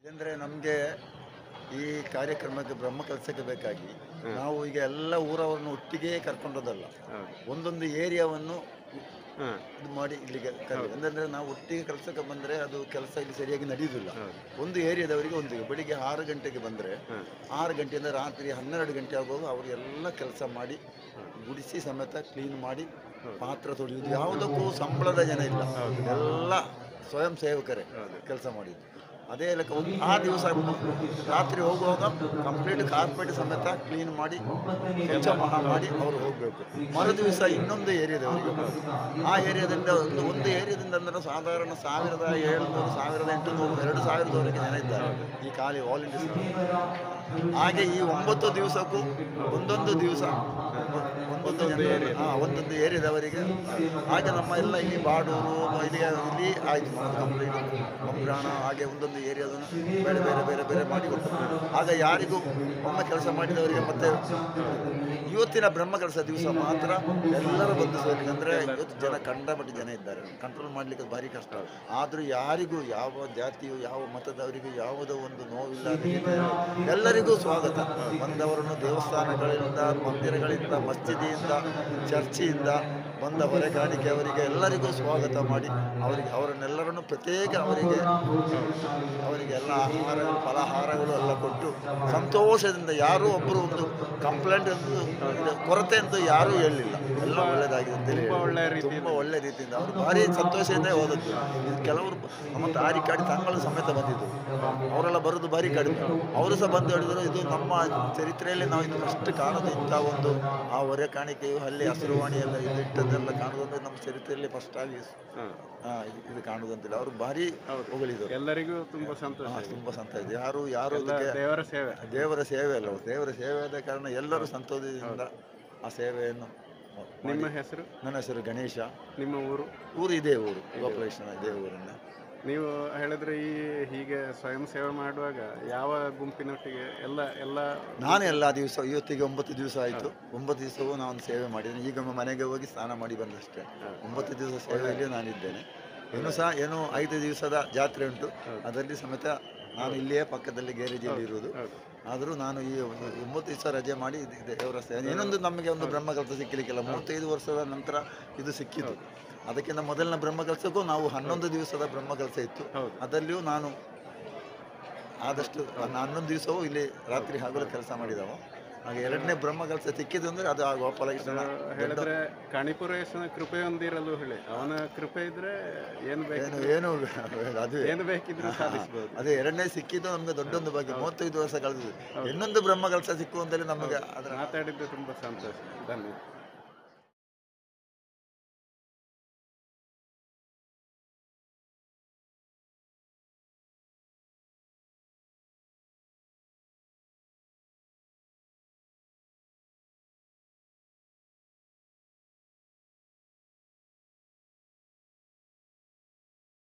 ಅಂದರೆ ನಮಗೆ ಈ ಕಾರ್ಯಕ್ರಮಕ್ಕೆ ಬ್ರಹ್ಮ ಕೆಲಸಕ್ಕೆ ಬೇಕಾಗಿ ನಾವು ಈಗ ಎಲ್ಲ ಊರವರನ್ನು ಒಟ್ಟಿಗೆ ಕರ್ಕೊಂಡೋದಲ್ಲ. ಹೌದು. ಒಂದೊಂದು ಏರಿಯಾವನ್ನು ಹಾಂ. ಇದು ಮಾಡಿ ಇಲ್ಲಿಗೆ ಹೌದು. ಅಂದರೆ ನಾವು ಒಟ್ಟಿಗೆ ಕೆಲಸಕ್ಕೆ ಬಂದರೆ ಅದು ಕೆಲಸ ಇಲ್ಲಿ ಸರಿಯಾಗಿ ನಡೆಯುವುದಿಲ್ಲ. ಹೌದು. ಒಂದು ಏರಿಯಾದವರಿಗೆ ಒಂದು ಬೆಳಿಗ್ಗೆ 6 ಗಂಟೆಗೆ ಬಂದರೆ ಹಾಂ. 6 ಗಂಟೆಯಿಂದ ರಾತ್ರಿ 12 ಗಂಟೆ ಆಗುವಾಗ ಅವರು ಎಲ್ಲ ಕೆಲಸ ಮಾಡಿ ಗುಡಿಸಿ ಸಮೇತ ಕ್ಲೀನ್ ಮಾಡಿ ಪಾತ್ರ ತೊಳೆಯುವುದು ಯಾವುದಕ್ಕೂ ಸಂಬಳದ ಜನ ಇಲ್ಲ. ಎಲ್ಲ ಸ್ವಯಂ ಸೇವಕರೇ ಕೆಲಸ ಮಾಡಿದ್ದು. ಅದೇ ಲೆಕ್ಕ ಆ ದಿವಸ ರಾತ್ರಿ ಹೋಗುವಾಗ ಕಂಪ್ಲೀಟ್ ಕಾರ್ಪೆಟ್ ಸಮೇತ ಕ್ಲೀನ್ ಮಾಡಿ ಸ್ವಚ್ಛ ಮಾಡಿ ಅವರು ಹೋಗಬೇಕು. ಮರು ದಿವಸ ಇನ್ನೊಂದು ಏರಿಯಾದವರಿಗೆ ಆ ಏರಿಯಾದಿಂದ ಒಂದು ಏರಿಯಾದಿಂದ ಅಂದರೆ ಸಾಧಾರಣ 1700 1800 2000ದವರೆಗೆ ಜನ ಇದ್ದಾರೆ ಈ ಖಾಲಿ ವಾಲಂಟಿಯರ್ಸ್. ಹಾಗೆ ಈ 9 ದಿವಸಕ್ಕೂ ಒಂದೊಂದು ದಿವಸ ಒಂದೊಂದು ಏರಿಯಾದವರಿಗೆ. ಹಾಗೆ ನಮ್ಮ ಎಲ್ಲ ಇಲ್ಲಿ ಬಾಡೂರು ಇಲ್ಲಿ ಆಯಿತು ಕಂಪ್ಲೀಟ್ ಕಂಬ್ರಾಣ ಹಾಗೆ ಒಂದೊಂದು ಏರಿಯಾದನ್ನು ಬೇರೆ ಬೇರೆ ಬೇರೆ ಬೇರೆ ಮಾಡಿಕೊಟ್ಟು ಆಗ ಯಾರಿಗೂ ಒಮ್ಮೆ ಕೆಲಸ ಮಾಡಿದವರಿಗೆ ಮತ್ತೆ ಇವತ್ತಿನ ಬ್ರಹ್ಮ ಕೆಲಸ ದಿವಸ ಮಾತ್ರ ಎಲ್ಲರೂ ಬಂದು ಸೇರಲಿಕ್ಕೆ. ಅಂದರೆ ಇವತ್ತು ಜನ ಕಂಡಪಟ್ಟು ಜನ ಇದ್ದಾರೆ, ಕಂಟ್ರೋಲ್ ಮಾಡಲಿಕ್ಕೆ ಭಾರಿ ಕಷ್ಟ. ಆದರೂ ಯಾರಿಗೂ ಯಾವ ಜಾತಿಯು ಯಾವ ಮತದವರಿಗೂ ಯಾವುದೋ ಒಂದು ನೋವಿಲ್ಲದೆ ಎಲ್ಲರಿಗೂ ಸ್ವಾಗತ. ಬಂದವರನ್ನು ದೇವಸ್ಥಾನಗಳಿಂದ ಮಂದಿರಗಳಿಂದ ಮಸ್ಜಿದಿಯಿಂದ ಚರ್ಚಿಯಿಂದ ಬಂದ ಹೊರೆಗಾಣಿಕೆ ಅವರಿಗೆ ಎಲ್ಲರಿಗೂ ಸ್ವಾಗತ ಮಾಡಿ ಅವರನ್ನೆಲ್ಲರನ್ನು ಪ್ರತ್ಯೇಕ ಅವರಿಗೆ ಎಲ್ಲ ಆಹಾರಗಳು ಫಲಾಹಾರಗಳು ಎಲ್ಲ ಕೊಟ್ಟು ಸಂತೋಷದಿಂದ ಯಾರೂ ಒಬ್ಬರು ಒಂದು ಕಂಪ್ಲೇಂಟ್ ಕೊರತೆ ಅಂತೂ ಯಾರೂ ಹೇಳಲಿಲ್ಲ. ಎಲ್ಲ ಒಳ್ಳೆಯದಾಗಿದೆ ಅಂತೇಳಿ ತುಂಬ ಒಳ್ಳೆ ರೀತಿಯಿಂದ ಅವರು ಭಾರಿ ಸಂತೋಷದಿಂದ ಹೋದದ್ದು. ಇದು ಕೆಲವರು ನಮ್ಮ ತಾರೀಕಾಡಿ ತಂಗಳು ಸಮೇತ ಬಂದಿದ್ದರು, ಅವರೆಲ್ಲ ಬರೋದು ಭಾರಿ ಕಡಿಮೆ. ಅವರು ಸಹ ಬಂದು ಹೇಳಿದರು ಇದು ನಮ್ಮ ಚರಿತ್ರೆಯಲ್ಲಿ ನಾವು ಇದು ಫಸ್ಟ್ ಕಾಣೋದು ಇಂಥ ಒಂದು ಆ ಹೊರೆ ಕಾಣಿಕೆಯು ಅಲ್ಲಿ ಹಸಿರುವಾಣಿ ಎಲ್ಲ ಇದು ಇಟ್ಟದ್ದೆಲ್ಲ ಕಾಣೋದಂದ್ರೆ ನಮ್ಮ ಚರಿತ್ರೆಯಲ್ಲಿ ಫಸ್ಟ್ ಆಗಿ ಇದು ಕಾಣುವುದಂತಿಲ್ಲ. ಅವರು ಭಾರಿ ಹೊಗಳಿದರು. ಎಲ್ಲರಿಗೂ ತುಂಬ ಸಂತೋಷ. ತುಂಬ ಸಂತೋಷ. ಯಾರು ದೇವರ ಸೇವೆ ಅಲ್ಲ, ದೇವರ ಸೇವೆ ಆದ ಕಾರಣ ಎಲ್ಲರೂ ಸಂತೋಷದಿಂದ ಆ ಸೇವೆಯನ್ನು. ನಿಮ್ಮ ಹೆಸರು? ನನ್ನ ಹೆಸರು ಗಣೇಶ. ನಿಮ್ಮ ಊರು ಇದೇ ಊರು ಗೋಪಾಲಕೃಷ್ಣ, ಇದೇ ಊರನ್ನ. ನೀವು ಹೇಳಿದ್ರೆ ಹೀಗೆ ಸ್ವಯಂ ಸೇವೆ ಮಾಡುವಾಗ ಯಾವ ಗುಂಪಿನೊಟ್ಟಿಗೆ ಎಲ್ಲ ನಾನು ಎಲ್ಲ ದಿವಸ ಇವತ್ತಿಗೆ 9 ದಿವಸ ಆಯಿತು. 9 ದಿವಸವೂ ನಾನು ಸೇವೆ ಮಾಡಿದ್ದೇನೆ. ಈಗ ಮನೆಗೆ ಹೋಗಿ ಸ್ನಾನ ಮಾಡಿ ಬಂದಷ್ಟೇ. 9 ದಿವಸ ಸೇವೆಯಲ್ಲಿ ನಾನಿದ್ದೇನೆ. ಇನ್ನೂ ಸಹ 5 ದಿವಸದ ಜಾತ್ರೆ ಉಂಟು, ಅದರಲ್ಲಿ ಸಮೇತ ನಾನು ಇಲ್ಲಿಯೇ ಪಕ್ಕದಲ್ಲಿ ಗ್ಯಾರೇಜಲ್ಲಿ ಇರುವುದು. ಆದರೂ ನಾನು ಈ 9 ದಿವಸ ರಜೆ ಮಾಡಿ ದೇವರ ಸೇವೆ. ಇನ್ನೊಂದು ನಮಗೆ ಒಂದು ಬ್ರಹ್ಮ ಕೆಲಸ ಸಿಕ್ಕಲಿಕ್ಕಿಲ್ಲ. 35 ವರ್ಷದ ನಂತರ ಇದು ಸಿಕ್ಕಿತು. ಅದಕ್ಕಿಂತ ಮೊದಲಿನ ಬ್ರಹ್ಮ ಕೆಲಸಕ್ಕೂ ನಾವು 11 ದಿವಸದ ಬ್ರಹ್ಮ ಕೆಲಸ ಇತ್ತು. ಅದರಲ್ಲಿಯೂ ನಾನು ಆದಷ್ಟು 11 ದಿವಸವೂ ಇಲ್ಲಿ ರಾತ್ರಿ ಹಗಲು ಕೆಲಸ ಮಾಡಿದವ. ಹಾಗೆ 2ನೇ ಬ್ರಹ್ಮ ಕೆಲಸ ಸಿಕ್ಕಿದ್ದು ಅಂದರೆ ಅದು ಆ ಗೋಪಾಲಕೃಷ್ಣ ಹೇಳಿದ್ರೆ ಕಾಣಿಪುರೇಶನ ಕೃಪೆ ಹೊಂದಿರಲು ಹೇಳಿ. ಅವನ ಕೃಪೆ ಇದ್ರೆ ಏನು ಅದು ಏನು ಬೇಕಿದ್ರು ಸಾಧಿಸಬಹುದು. ಅದೇ 2ನೇ ಸಿಕ್ಕಿದ್ದು ನಮಗೆ ದೊಡ್ಡೊಂದು ಬಗ್ಗೆ. 35 ವರ್ಷ ಕಳೆದಿದೆ. ಇನ್ನೊಂದು ಬ್ರಹ್ಮ ಕೆಲಸ ಸಿಕ್ಕುವಂತಲ್ಲಿ ನಮಗೆ ಮಾತಾಡಿದ್ದು ತುಂಬ ಸಂತೋಷ. ಧನ್ಯವಾದ.